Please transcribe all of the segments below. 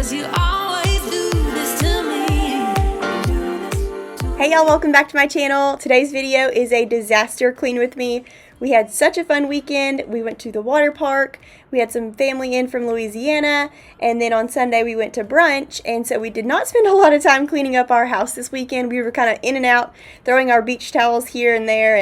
Hey y'all, welcome back to my channel. Today's video is a disaster clean with me. We had such a fun weekend. We went to the water park. We had some family in from Louisiana, and then on Sunday we went to brunch, and so we did not spend a lot of time cleaning up our house this weekend. We were kind of in and out, throwing our beach towels here and there,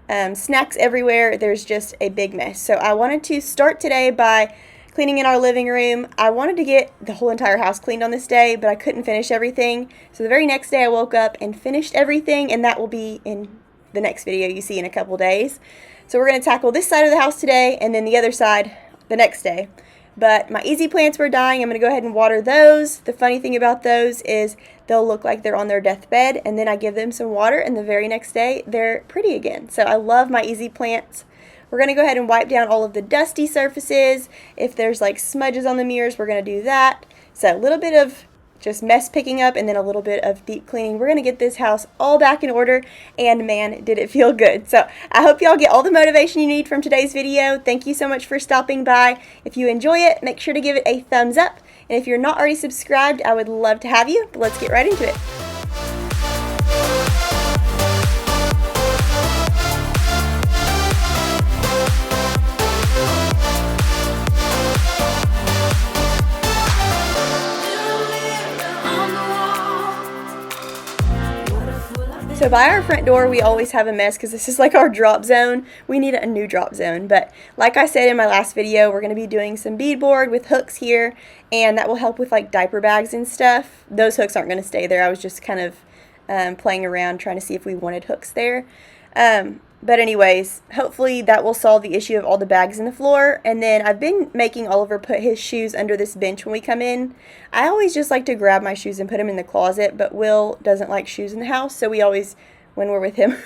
and snacks everywhere. There's just a big mess. So I wanted to start today by cleaning in our living room. I wanted to get the whole entire house cleaned on this day, but I couldn't finish everything. So the very next day I woke up and finished everything, and that will be in the next video you see in a couple days. So we're going to tackle this side of the house today, and then the other side the next day. But my easy plants were dying. I'm going to go ahead and water those. The funny thing about those is they'll look like they're on their deathbed, and then I give them some water, and the very next day they're pretty again. So I love my easy plants. We're going to go ahead and wipe down all of the dusty surfaces. If there's like smudges on the mirrors, we're going to do that. So a little bit of just mess picking up and then a little bit of deep cleaning. We're going to get this house all back in order, and man, did it feel good. So I hope y'all get all the motivation you need from today's video. Thank you so much for stopping by. If you enjoy it, make sure to give it a thumbs up. And if you're not already subscribed, I would love to have you. But let's get right into it. So by our front door, we always have a mess because this is like our drop zone. We need a new drop zone. But like I said in my last video, we're going to be doing some beadboard with hooks here, and that will help with like diaper bags and stuff. Those hooks aren't going to stay there. I was just kind of playing around trying to see if we wanted hooks there. But anyways, hopefully that will solve the issue of all the bags in the floor. And then I've been making Oliver put his shoes under this bench when we come in. I always just like to grab my shoes and put them in the closet, but Will doesn't like shoes in the house, so we always, when we're with him,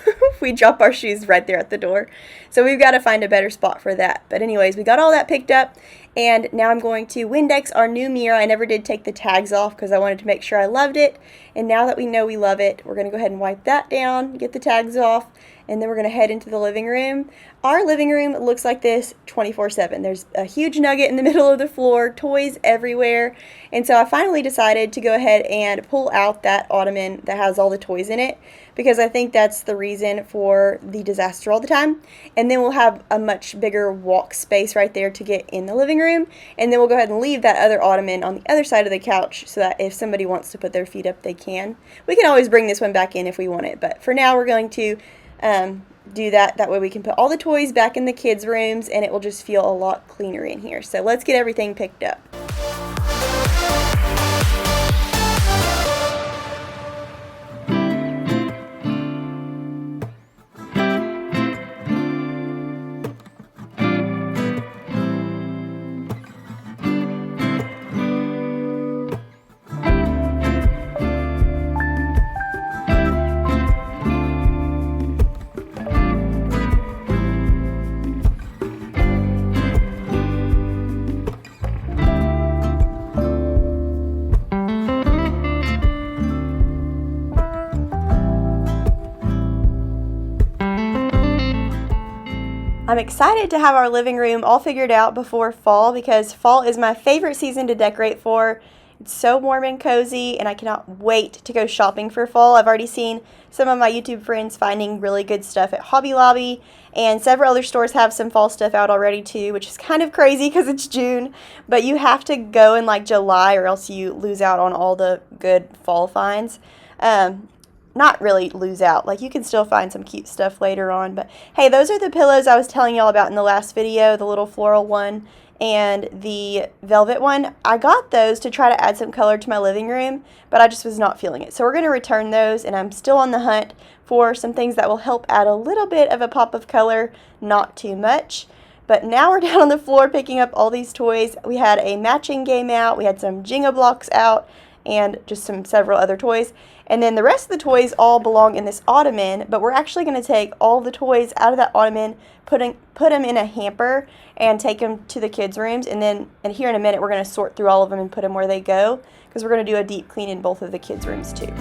we drop our shoes right there at the door. So we've got to find a better spot for that. But anyways, we got all that picked up, and now I'm going to Windex our new mirror. I never did take the tags off because I wanted to make sure I loved it. And now that we know we love it, we're going to go ahead and wipe that down, get the tags off, and then we're going to head into the living room. Our living room looks like this 24/7. There's a huge nugget in the middle of the floor, toys everywhere. And so I finally decided to go ahead and pull out that ottoman that has all the toys in it, because I think that's the reason for the disaster all the time. And then we'll have a much bigger walk space right there to get in the living room. And then we'll go ahead and leave that other ottoman on the other side of the couch so that if somebody wants to put their feet up, they can. We can always bring this one back in if we want it. But for now, we're going to do that. That way we can put all the toys back in the kids' rooms, and it will just feel a lot cleaner in here. So let's get everything picked up. I'm excited to have our living room all figured out before fall, because fall is my favorite season to decorate for. It's so warm and cozy, and I cannot wait to go shopping for fall. I've already seen some of my YouTube friends finding really good stuff at Hobby Lobby, and several other stores have some fall stuff out already too, which is kind of crazy because it's June. But you have to go in like July or else you lose out on all the good fall finds. Not really lose out. Like, you can still find some cute stuff later on. But hey, those are the pillows I was telling y'all about in the last video, the little floral one and the velvet one. I got those to try to add some color to my living room, but I just was not feeling it. So we're going to return those, and I'm still on the hunt for some things that will help add a little bit of a pop of color, not too much. But now we're down on the floor picking up all these toys. We had a matching game out. We had some Jenga blocks out and just several other toys. And then the rest of the toys all belong in this ottoman, but we're actually going to take all the toys out of that ottoman, put them in a hamper, and take them to the kids' rooms. And here in a minute, we're going to sort through all of them and put them where they go, because we're going to do a deep clean in both of the kids' rooms too.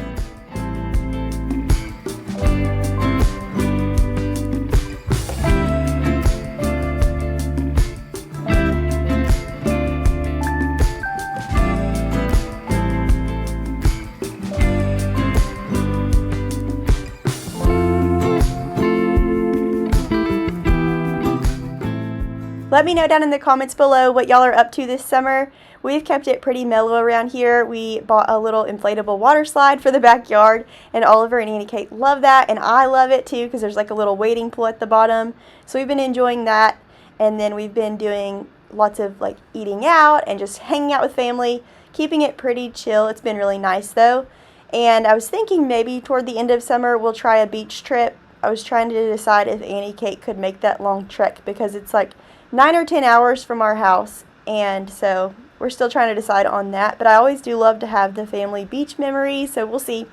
Let me know down in the comments below what y'all are up to this summer. We've kept it pretty mellow around here. We bought a little inflatable water slide for the backyard, and Oliver and Annie Kate love that, and I love it too because there's like a little wading pool at the bottom. So we've been enjoying that, and then we've been doing lots of like eating out and just hanging out with family, keeping it pretty chill. It's been really nice though. And I was thinking maybe toward the end of summer we'll try a beach trip. I was trying to decide if Annie Kate could make that long trek because it's like 9 or 10 hours from our house, and so we're still trying to decide on that. But I always do love to have the family beach memories, so we'll see.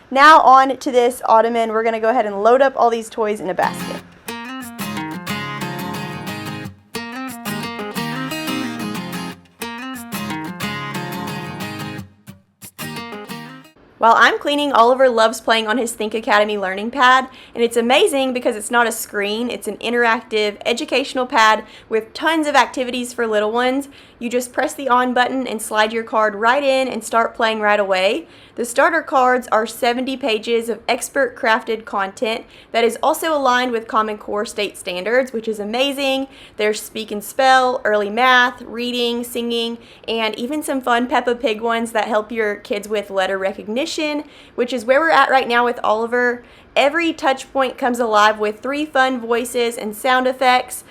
Now on to this ottoman. We're going to go ahead and load up all these toys in a basket. While I'm cleaning, Oliver loves playing on his Think Academy learning pad, and it's amazing because it's not a screen, it's an interactive educational pad with tons of activities for little ones. You just press the on button and slide your card right in and start playing right away. The starter cards are 70 pages of expert crafted content that is also aligned with Common Core state standards, which is amazing. There's speak and spell, early math, reading, singing, and even some fun Peppa Pig ones that help your kids with letter recognition, which is where we're at right now with Oliver. Every touch point comes alive with 3 fun voices and sound effects.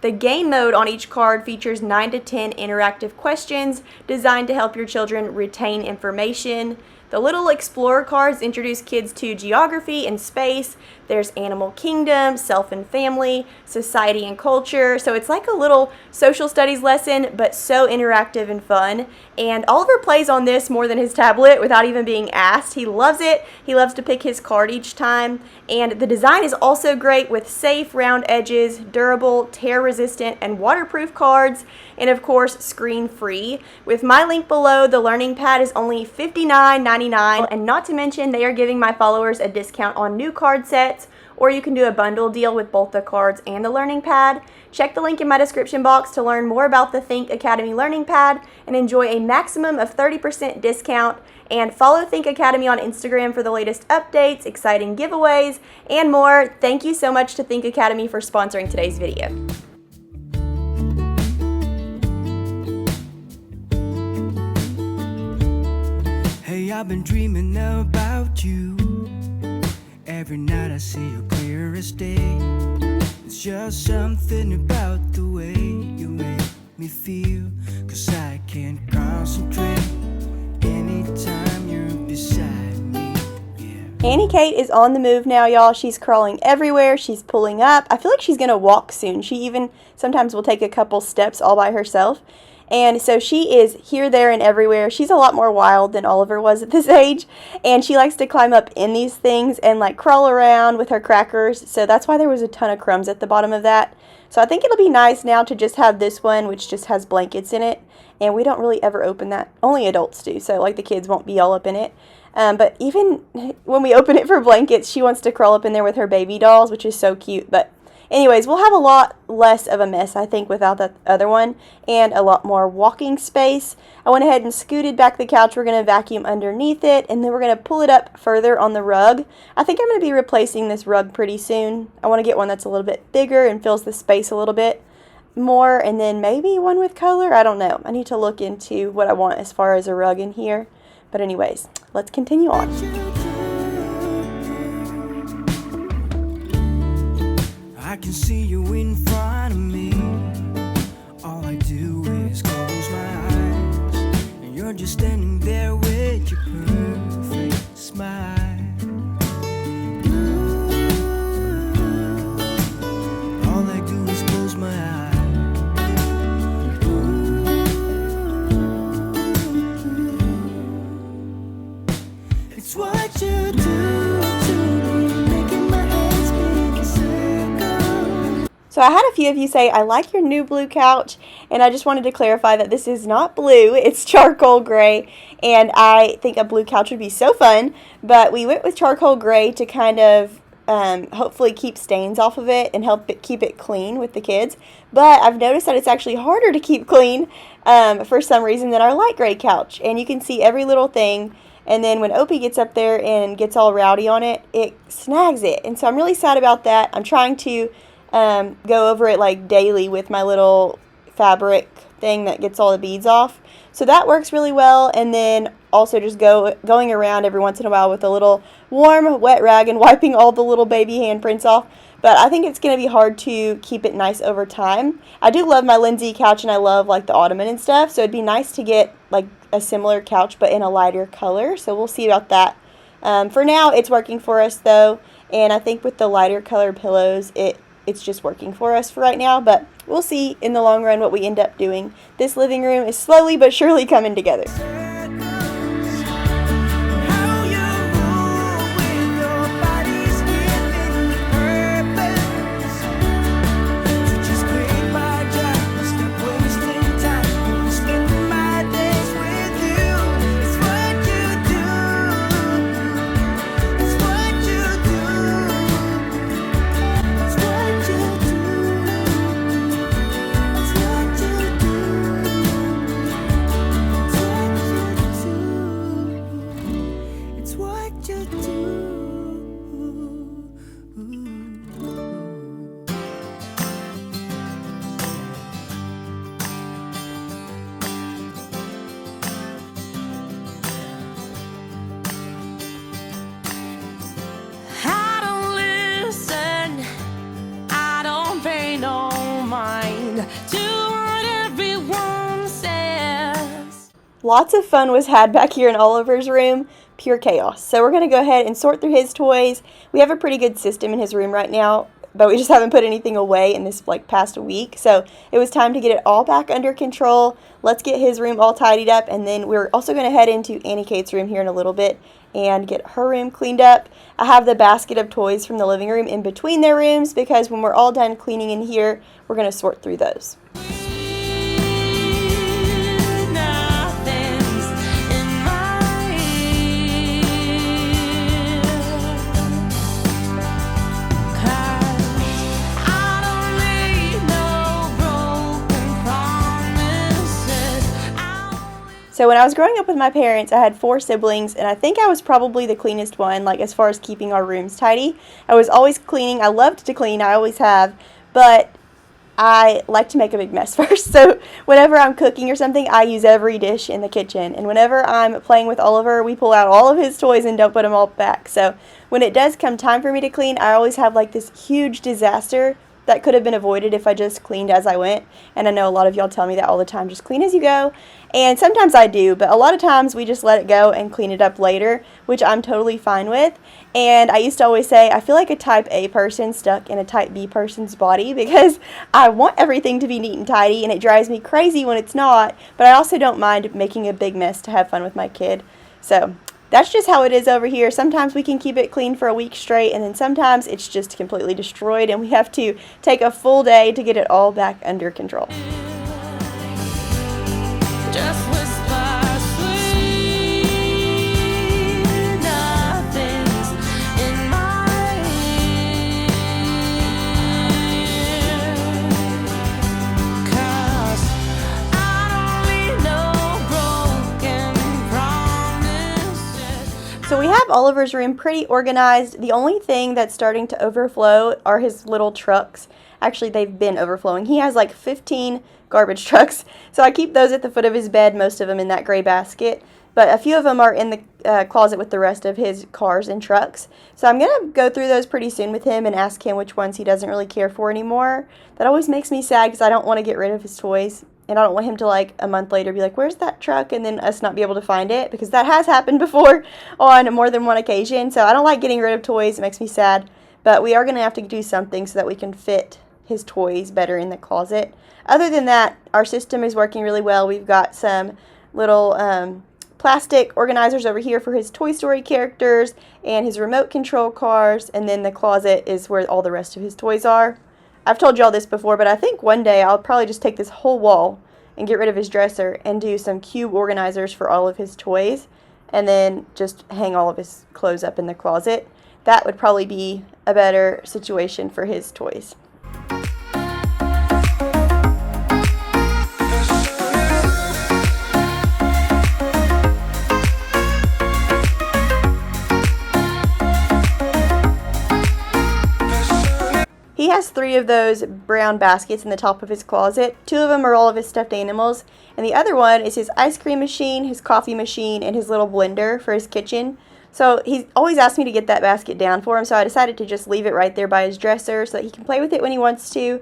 The game mode on each card features 9 to 10 interactive questions designed to help your children retain information. The little explorer cards introduce kids to geography and space. There's animal kingdom, self and family, society and culture. So it's like a little social studies lesson, but so interactive and fun. And Oliver plays on this more than his tablet without even being asked. He loves it. He loves to pick his card each time. And the design is also great with safe round edges, durable, tear resistant, and waterproof cards. And of course, screen free. With my link below, the learning pad is only $59.99. And not to mention, they are giving my followers a discount on new card sets, or you can do a bundle deal with both the cards and the learning pad. Check the link in my description box to learn more about the Think Academy learning pad and enjoy a maximum of 30% discount. And follow Think Academy on Instagram for the latest updates, exciting giveaways, and more. Thank you so much to Think Academy for sponsoring today's video. Hey, I've been dreaming about you. Every night I see you clear as day. It's just something about the way you make me feel, 'cause I can't concentrate anytime you're beside me, yeah. Annie Kate is on the move now, y'all. She's crawling everywhere. She's pulling up. I feel like she's going to walk soon. She even sometimes will take a couple steps all by herself. And so she is here, there, and everywhere. She's a lot more wild than Oliver was at this age. And she likes to climb up in these things and like crawl around with her crackers. So that's why there was a ton of crumbs at the bottom of that. So I think it'll be nice now to just have this one, which just has blankets in it. And we don't really ever open that. Only adults do. So like the kids won't be all up in it. But even when we open it for blankets, she wants to crawl up in there with her baby dolls, which is so cute. But anyways, we'll have a lot less of a mess, I think, without that other one, and a lot more walking space. I went ahead and scooted back the couch. We're going to vacuum underneath it, and then we're going to pull it up further on the rug. I think I'm going to be replacing this rug pretty soon. I want to get one that's a little bit bigger and fills the space a little bit more, and then maybe one with color. I don't know. I need to look into what I want as far as a rug in here. But anyways, let's continue on. I can see you in front of me. All I do is close my eyes, and you're just standing there with your perfect smile. All I do is close my eyes. It's what you do to me, making my hands big and circle. So I had a few of you say, I like your new blue couch, and I just wanted to clarify that this is not blue, it's charcoal gray, and I think a blue couch would be so fun, but we went with charcoal gray to kind of hopefully keep stains off of it and help it keep it clean with the kids. But I've noticed that it's actually harder to keep clean for some reason than our light gray couch, and you can see every little thing. And then when Opie gets up there and gets all rowdy on it, it snags it. And so I'm really sad about that. I'm trying to go over it like daily with my little fabric thing that gets all the beads off. So that works really well. And then also just going around every once in a while with a little warm wet rag and wiping all the little baby handprints off. But I think it's going to be hard to keep it nice over time. I do love my Lindsay couch and I love like the ottoman and stuff. So it'd be nice to get like a similar couch but in a lighter color. So we'll see about that. For now it's working for us though. And I think with the lighter color pillows it's just working for us for right now. But we'll see in the long run what we end up doing. This living room is slowly but surely coming together. Lots of fun was had back here in Oliver's room. Pure chaos. So we're going to go ahead and sort through his toys. We have a pretty good system in his room right now, but we just haven't put anything away in this like past week. So it was time to get it all back under control. Let's get his room all tidied up, and then we're also going to head into Annie Kate's room here in a little bit and get her room cleaned up. I have the basket of toys from the living room in between their rooms because when we're all done cleaning in here, we're going to sort through those. So when I was growing up with my parents, I had 4 siblings, and I think I was probably the cleanest one, like as far as keeping our rooms tidy. I was always cleaning. I loved to clean. I always have. But I like to make a big mess first. So whenever I'm cooking or something, I use every dish in the kitchen. And whenever I'm playing with Oliver, we pull out all of his toys and don't put them all back. So when it does come time for me to clean, I always have like this huge disaster that could have been avoided if I just cleaned as I went. And I know a lot of y'all tell me that all the time, just clean as you go. And sometimes I do, but a lot of times we just let it go and clean it up later, which I'm totally fine with. And I used to always say, I feel like a type A person stuck in a type B person's body because I want everything to be neat and tidy, and it drives me crazy when it's not, but I also don't mind making a big mess to have fun with my kid. So that's just how it is over here. Sometimes we can keep it clean for a week straight, and then sometimes it's just completely destroyed, and we have to take a full day to get it all back under control. Just whisper sweet nothings in my ear, 'cause I don't need no broken promises. So we have Oliver's room pretty organized. The only thing that's starting to overflow are his little trucks. Actually, they've been overflowing. He has like 15 garbage trucks. So I keep those at the foot of his bed, most of them in that gray basket. But a few of them are in the closet with the rest of his cars and trucks. So I'm going to go through those pretty soon with him and ask him which ones he doesn't really care for anymore. That always makes me sad because I don't want to get rid of his toys. And I don't want him to like a month later be like, where's that truck? And then us not be able to find it, because that has happened before on more than one occasion. So I don't like getting rid of toys. It makes me sad. But we are going to have to do something so that we can fit his toys better in the closet. Other than that, our system is working really well. We've got some little plastic organizers over here for his Toy Story characters and his remote control cars, and then the closet is where all the rest of his toys are. I've told y'all this before, but I think one day I'll probably just take this whole wall and get rid of his dresser and do some cube organizers for all of his toys, and then just hang all of his clothes up in the closet. That would probably be a better situation for his toys. He has has 3 of those brown baskets in the top of his closet. 2 of them are all of his stuffed animals, and the other one is his ice cream machine, his coffee machine, and his little blender for his kitchen. So he's always asked me to get that basket down for him, so I decided to just leave it right there by his dresser so that he can play with it when he wants to.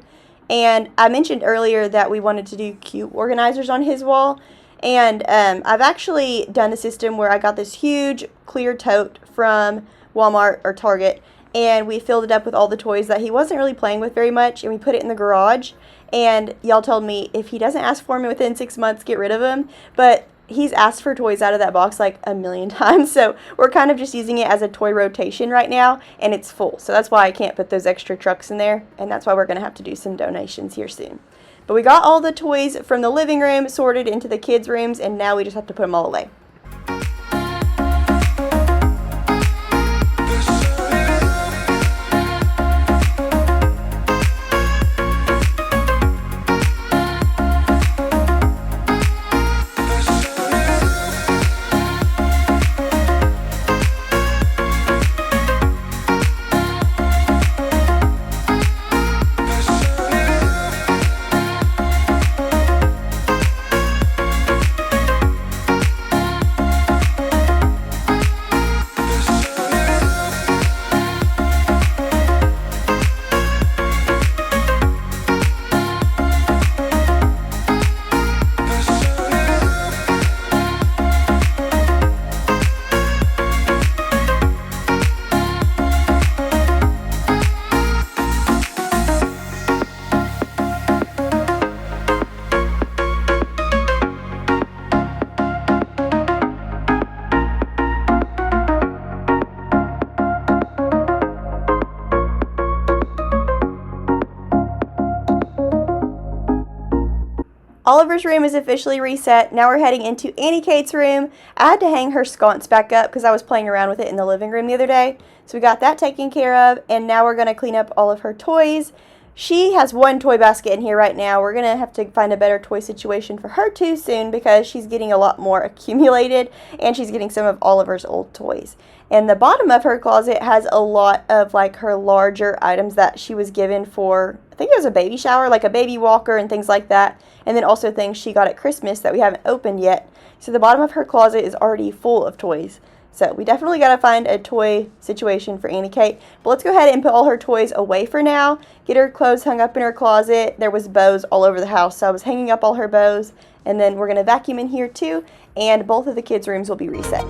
And I mentioned earlier that we wanted to do cube organizers on his wall. And I've actually done the system where I got this huge clear tote from Walmart or Target, and we filled it up with all the toys that he wasn't really playing with very much, and we put it in the garage. And y'all told me if he doesn't ask for me within 6 months, get rid of him. But he's asked for toys out of that box like a million times, so we're kind of just using it as a toy rotation right now, and it's full. So that's why I can't put those extra trucks in there, and that's why we're going to have to do some donations here soon. But we got all the toys from the living room sorted into the kids' rooms, and now we just have to put them all away. Oliver's room is officially reset. Now we're heading into Annie Kate's room. I had to hang her sconce back up because I was playing around with it in the living room the other day. So we got that taken care of, and now we're going to clean up all of her toys. She has 1 toy basket in here right now. We're going to have to find a better toy situation for her too soon because she's getting a lot more accumulated, and she's getting some of Oliver's old toys. And the bottom of her closet has a lot of like her larger items that she was given for, I think it was a baby shower, like a baby walker and things like that. And then also things she got at Christmas that we haven't opened yet. So the bottom of her closet is already full of toys. So we definitely got to find a toy situation for Annie Kate. But let's go ahead and put all her toys away for now. Get her clothes hung up in her closet. There was bows all over the house, so I was hanging up all her bows. And then we're going to vacuum in here too. And both of the kids' rooms will be reset.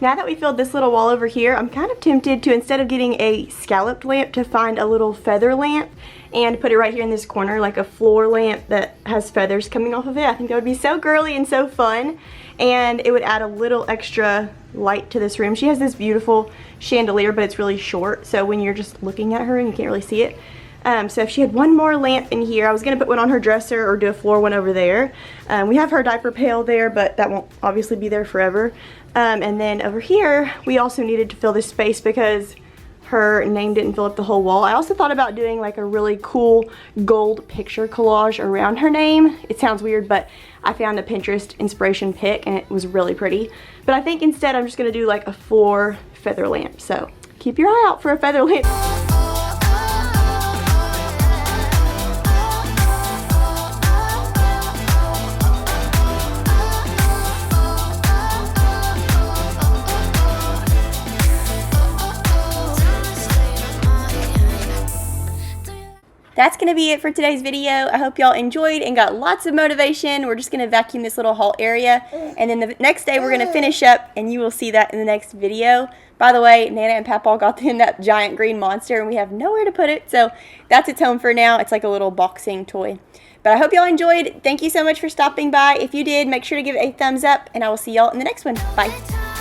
Now that we filled this little wall over here, I'm kind of tempted to, instead of getting a scalloped lamp, to find a little feather lamp and put it right here in this corner, like a floor lamp that has feathers coming off of it. I think that would be so girly and so fun, and it would add a little extra light to this room. She has this beautiful chandelier, but it's really short, so when you're just looking at her and you can't really see it. So if she had one more lamp in here, I was going to put one on her dresser or do a floor one over there. We have her diaper pail there, but that won't obviously be there forever. And then over here, we also needed to fill this space because her name didn't fill up the whole wall. I also thought about doing like a really cool gold picture collage around her name. It sounds weird, but I found a Pinterest inspiration pic and it was really pretty. But I think instead I'm just going to do like a floor feather lamp. So keep your eye out for a feather lamp. That's going to be it for today's video. I hope y'all enjoyed and got lots of motivation. We're just going to vacuum this little hall area, and then the next day we're going to finish up, and you will see that in the next video. By the way, Nana and Papa got in that giant green monster, and we have nowhere to put it, so that's its home for now. It's like a little boxing toy. But I hope y'all enjoyed. Thank you so much for stopping by. If you did, make sure to give it a thumbs up, and I will see y'all in the next one. Bye.